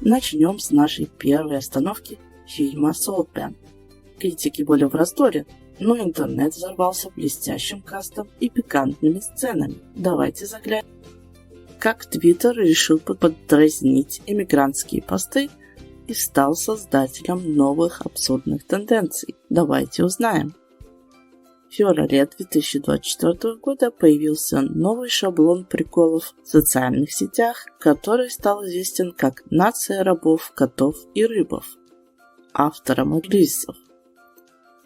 Начнем с нашей первой остановки фильма «Солтберн». Критики были в раздоре, но интернет взорвался блестящим кастом и пикантными сценами. Давайте заглянем. Как Твиттер решил поддразнить иммигрантские посты и стал создателем новых абсурдных тенденций. Давайте узнаем. В феврале 2024 года появился новый шаблон приколов в социальных сетях, который стал известен как «Нация рабов, котов и рыбов» автором релизов.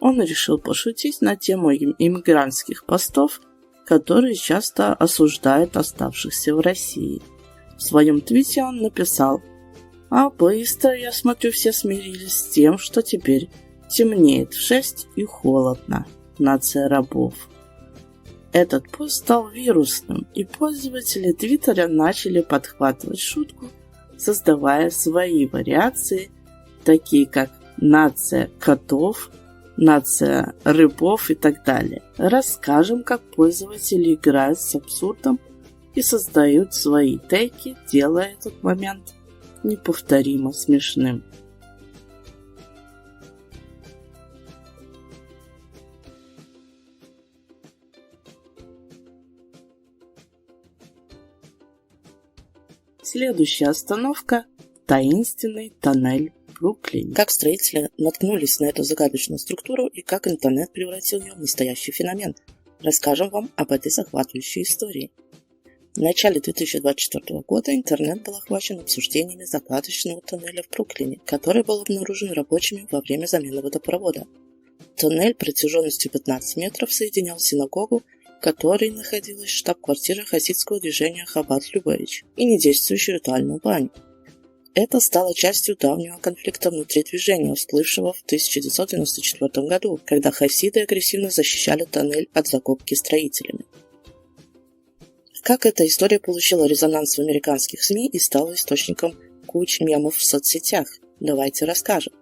Он решил пошутить на тему иммигрантских постов, которые часто осуждают оставшихся в России. В своем твите он написал: «А быстро, я смотрю, все смирились с тем, что теперь темнеет в 6 и холодно. Нация рабов». Этот пост стал вирусным, и пользователи Твиттера начали подхватывать шутку, создавая свои вариации, такие как «Нация котов», «Нация рыбов» и так далее. Расскажем, как пользователи играют с абсурдом и создают свои теки, делая этот момент неповторимо смешным. Следующая остановка – таинственный тоннель в Бруклине. Как строители наткнулись на эту загадочную структуру и как интернет превратил ее в настоящий феномен. Расскажем вам об этой захватывающей истории. В начале 2024 года интернет был охвачен обсуждениями загадочного тоннеля в Бруклине, который был обнаружен рабочими во время замены водопровода. Тоннель протяженностью 15 метров соединял синагогу, в которой находилась штаб-квартира хасидского движения Хаббат Любавич, и недействующую ритуальную баню. Это стало частью давнего конфликта внутри движения, всплывшего в 1994 году, когда хасиды агрессивно защищали тоннель от закопки строителями. Как эта история получила резонанс в американских СМИ и стала источником куч мемов в соцсетях? Давайте расскажем.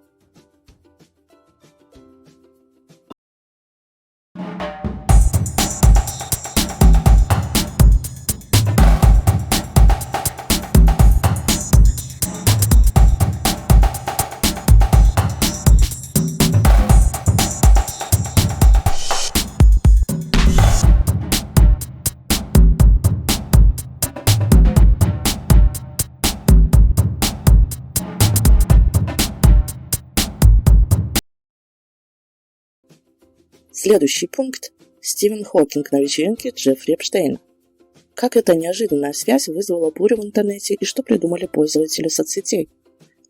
Следующий пункт – Стивен Хокинг на вечеринке Джеффри Эпштейна. Как эта неожиданная связь вызвала бурю в интернете и что придумали пользователи соцсетей?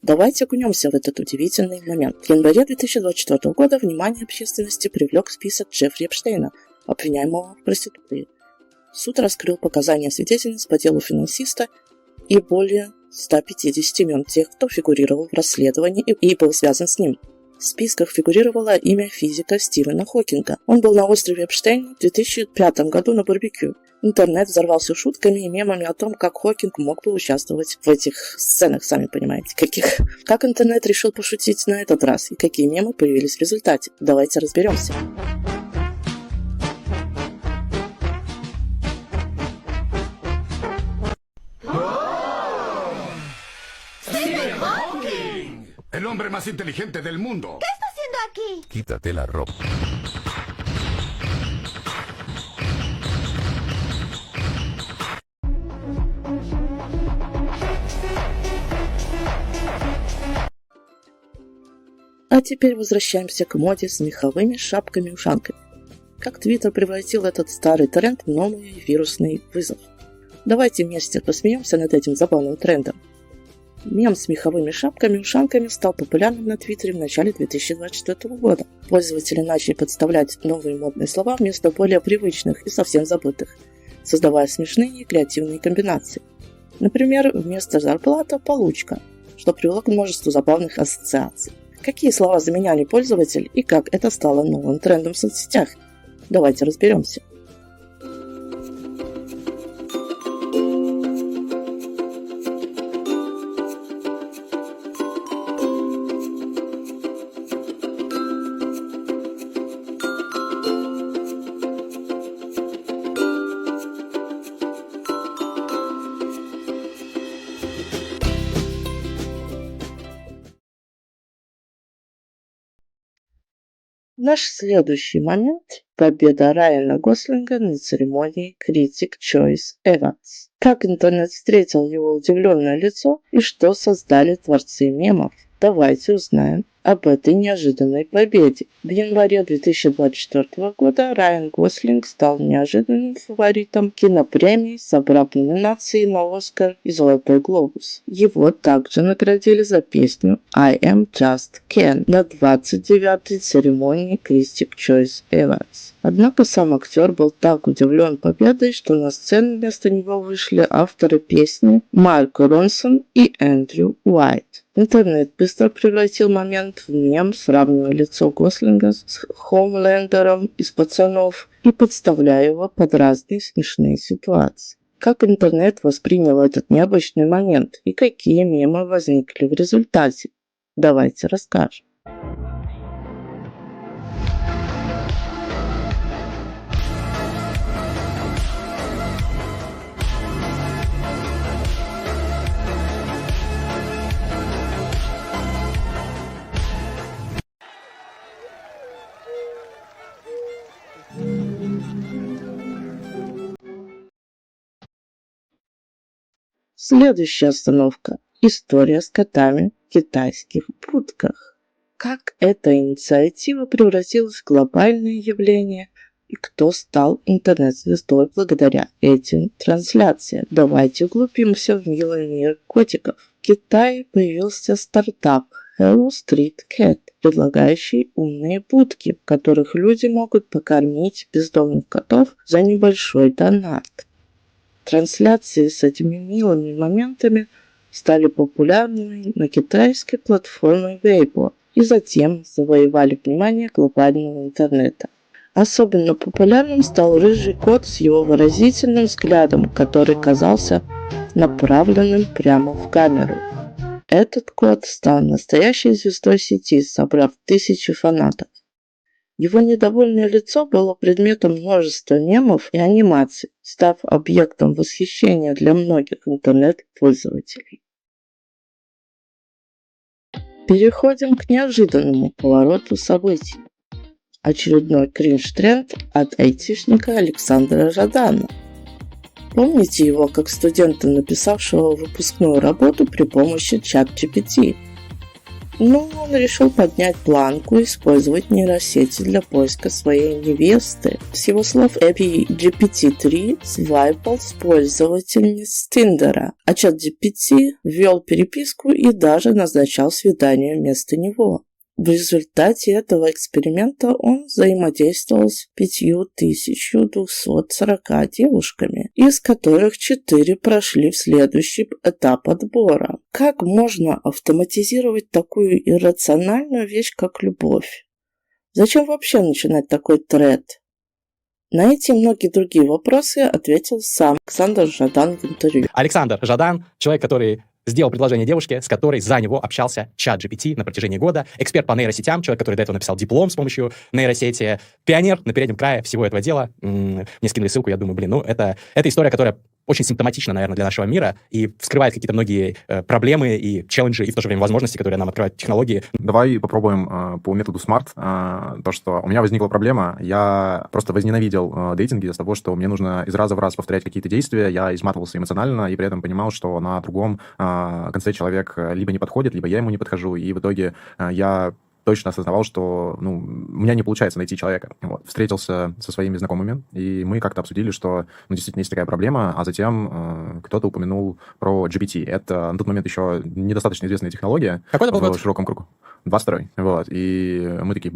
Давайте окунемся в этот удивительный момент. В январе 2024 года внимание общественности привлек список Джеффри Эпштейна, обвиняемого в проституции. Суд раскрыл показания свидетельниц по делу финансиста и более 150 имен тех, кто фигурировал в расследовании и был связан с ним. В списках фигурировало имя физика Стивена Хокинга. Он был на острове Эпштейн в 2005 году на барбекю. Интернет взорвался шутками и мемами о том, как Хокинг мог бы участвовать в этих сценах, сами понимаете, каких. Как интернет решил пошутить на этот раз и какие мемы появились в результате? Давайте разберемся. El hombre más inteligente del mundo. ¿Qué está haciendo aquí? Quítate la ropa. А теперь возвращаемся к моде с меховыми шапками-ушанками. Как Твиттер превратил этот старый тренд в новый вирусный вызов. Давайте вместе посмеемся над этим забавным трендом. Мем с меховыми шапками-ушанками стал популярным на Твиттере в начале 2024 года. Пользователи начали подставлять новые модные слова вместо более привычных и совсем забытых, создавая смешные и креативные комбинации. Например, вместо «зарплата» – «получка», что привело к множеству забавных ассоциаций. Какие слова заменяли пользователь и как это стало новым трендом в соцсетях? Давайте разберемся. Наш следующий момент – победа Райана Гослинга на церемонии Critic Choice Awards. Как интернет встретил его удивленное лицо и что создали творцы мемов? Давайте узнаем об этой неожиданной победе. В январе 2024 года Райан Гослинг стал неожиданным фаворитом кинопремии, собрав номинации на Оскар и Золотой глобус. Его также наградили за песню I Am Just Ken на 29-й церемонии Critic Choice Awards. Однако сам актер был так удивлен победой, что на сцену вместо него вышли авторы песни Марк Ронсон и Эндрю Уайт. Интернет быстро превратил момент в мем, сравнивая лицо Гослинга с Хомлендером из «Пацанов» и подставляя его под разные смешные ситуации. Как интернет воспринял этот необычный момент и какие мемы возникли в результате? Давайте расскажем. Следующая остановка – история с котами в китайских будках. Как эта инициатива превратилась в глобальное явление и кто стал интернет-звездой благодаря этим трансляциям? Давайте углубимся в милый мир котиков. В Китае появился стартап Hello Street Cat, предлагающий умные будки, в которых люди могут покормить бездомных котов за небольшой донат. Трансляции с этими милыми моментами стали популярными на китайской платформе Weibo и затем завоевали внимание глобального интернета. Особенно популярным стал рыжий кот с его выразительным взглядом, который казался направленным прямо в камеру. Этот кот стал настоящей звездой сети, собрав тысячи фанатов. Его недовольное лицо было предметом множества мемов и анимаций, став объектом восхищения для многих интернет-пользователей. Переходим к неожиданному повороту событий. Очередной кринж-тренд от айтишника Александра Жадана. Помните его как студента, написавшего выпускную работу при помощи ChatGPT? Но он решил поднять планку и использовать нейросети для поиска своей невесты. С его слов, API GPT-3 свайпал с пользовательниц Тиндера, а ChatGPT ввел переписку и даже назначал свидание вместо него. В результате этого эксперимента он взаимодействовал с 5240 девушками, из которых 4 прошли в следующий этап отбора. Как можно автоматизировать такую иррациональную вещь, как любовь? Зачем вообще начинать такой тред? На эти и многие другие вопросы ответил сам Александр Жадан в интервью. Александр Жадан, человек, который сделал предложение девушке, с которой за него общался ChatGPT на протяжении года. Эксперт по нейросетям, человек, который до этого написал диплом с помощью нейросети. Пионер на переднем крае всего этого дела. Мне скинули ссылку, я думаю, это история, которая очень симптоматична, наверное, для нашего мира и вскрывает какие-то многие проблемы и челленджи, и в то же время возможности, которые нам открывают технологии. Давай попробуем по методу SMART. То, что у меня возникла проблема, я просто возненавидел дейтинги из-за того, что мне нужно из раза в раз повторять какие-то действия, я изматывался эмоционально и при этом понимал, что на другом конце человек либо не подходит, либо я ему не подхожу, и в итоге я точно осознавал, что у меня не получается найти человека. Вот. Встретился со своими знакомыми, и мы как-то обсудили, что действительно есть такая проблема, а затем кто-то упомянул про GPT. Это на тот момент еще недостаточно известная технология. Какой это был год? В широком кругу. 22-й. Вот. И мы такие,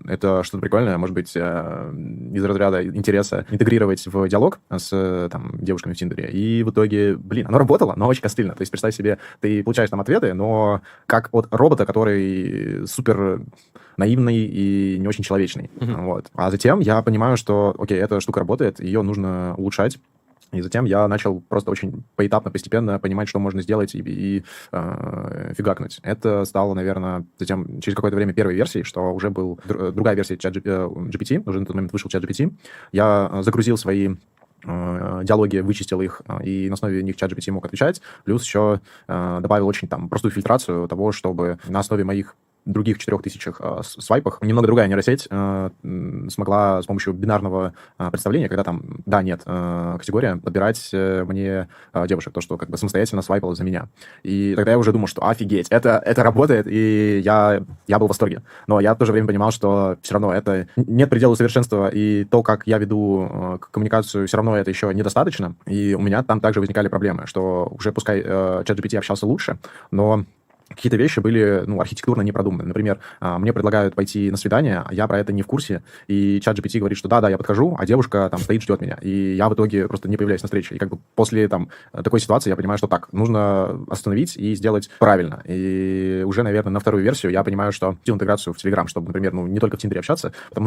это что-то прикольное, может быть, из разряда интереса интегрировать в диалог с девушками в Тиндере. И в итоге, оно работало, но очень костыльно. То есть, представь себе, ты получаешь там ответы, но как от робота, который супер наивный и не очень человечный. Вот. А затем я понимаю, что, окей, эта штука работает, ее нужно улучшать. И затем я начал просто очень поэтапно, постепенно понимать, что можно сделать и фигакнуть. Это стало, наверное, затем через какое-то время первой версией, что уже был другая версия GPT, уже на тот момент вышел ChatGPT. Я загрузил свои диалоги, вычистил их, и на основе них ChatGPT мог отвечать. Плюс еще добавил очень простую фильтрацию того, чтобы на основе моих других 4000 свайпах немного другая нейросеть смогла с помощью бинарного представления, когда там да-нет категория, подбирать мне девушек, то, что как бы самостоятельно свайпало за меня. И тогда я уже думал, что офигеть, это работает, и я был в восторге. Но я в то же время понимал, что все равно это нет предела совершенства, и то, как я веду коммуникацию, все равно это еще недостаточно. И у меня там также возникали проблемы, что уже пускай ChatGPT общался лучше, но какие-то вещи были, архитектурно не продуманы. Например, мне предлагают пойти на свидание, а я про это не в курсе, и ChatGPT говорит, что да, я подхожу, а девушка там стоит, ждет меня. И я в итоге просто не появляюсь на встрече. И как бы после такой ситуации я понимаю, что так, нужно остановить и сделать правильно. И уже, наверное, на вторую версию я понимаю, что интеграцию в Telegram, чтобы, например, не только в Тиндере общаться, потому